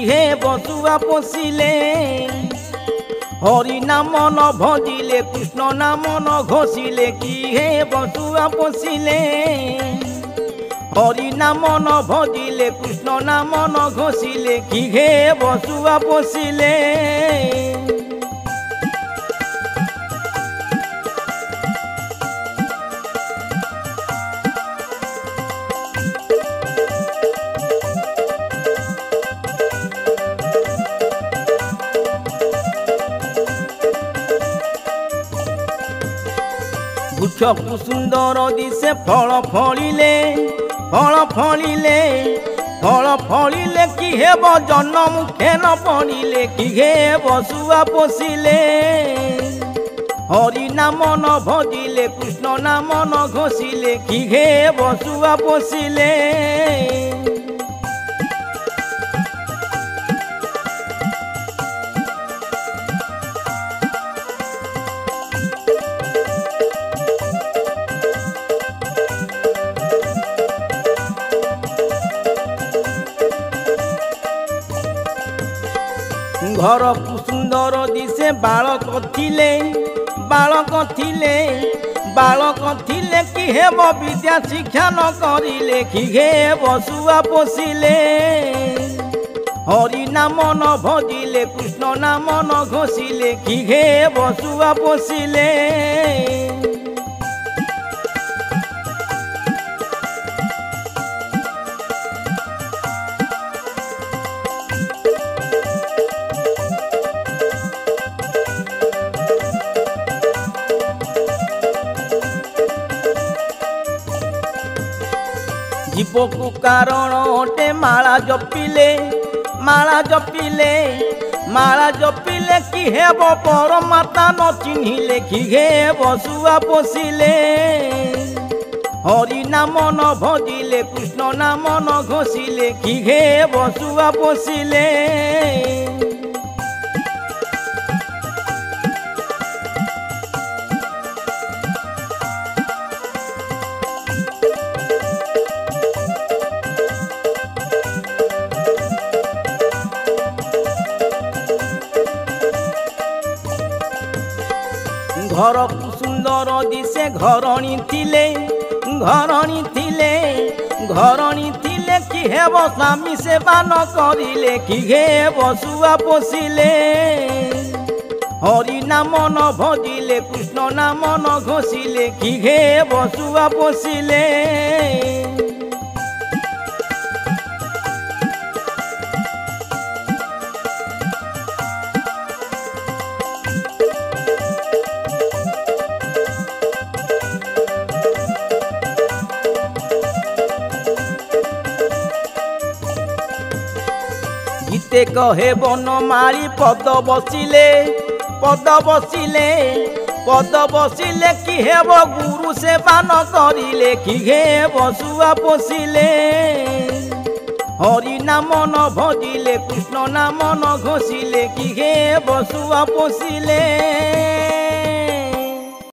হে বসুয়া পশিলে হরি নাম ন ভজিলে কৃষ্ণ নাম ন ঘষিলে কি হে বসুয়া পশিলে হরি নাম ন ভজিলে কৃষ্ণ নাম ন ঘষিলে কি হে বসুয়া পশিলে ବୃକ୍ଷକୁ ସୁନ୍ଦର ଦିଶେ ଫଳ ଫଳିଲେ ଫଳ ଫଳିଲେ ଫଳ ଫଳିଲେ କି ହେବ ଜନ ମୁଖେ ନ ପଡ଼ିଲେ କି ହେବ ଶୁଆ ପୋଷିଲେ ହରି ନାମ ନ ଭଜିଲେ କୃଷ୍ଣ ନାମ ନ ଘୋଷିଲେ କି ହେବ ଶୁଆ ପୋଷିଲେ ଘରକୁ ସୁନ୍ଦର ଦିଶେ ବାଳକ ଥିଲେ କି ହେବ ବିଦ୍ୟା ଶିକ୍ଷା ନ କରିଲେ କି ହେବ ଶୁଆ ପୋଷିଲେ ହରି ନାମ ନ ଭଜିଲେ କୃଷ୍ଣ ନାମ ନ ଘୋଷିଲେ କି ହେବ ଶୁଆ ପୋଷିଲେ জীবকু কারণ অটে মালা জপিলে কি হেব পরমাত্মা ন চিহ্নিলে কি হেব শুয়া পশিলে হরি নাম ন ভজিলে কৃষ্ণ নাম ন ঘোষিলে কি হেব শুয়া পশিলে ঘরকু সুন্দর দিশে ঘরণী ଥିଲେ কি হেব স্বামী সেবা ন করিলে কি হেব শুয়া পশিলে হরি নাম ন ভজিলে কৃষ্ণ নাম ন ঘোষিলে কি হেব শুয়া পশিলে গীতে কহে বনমালী পদ বসিলে কি হেব গুরু সেবা ন করিলে কি হেব শুয়া পশিলে হরি নাম ন ভজিলে কৃষ্ণ নাম ন ঘোষিলে কি হেব শুয়া পশিলে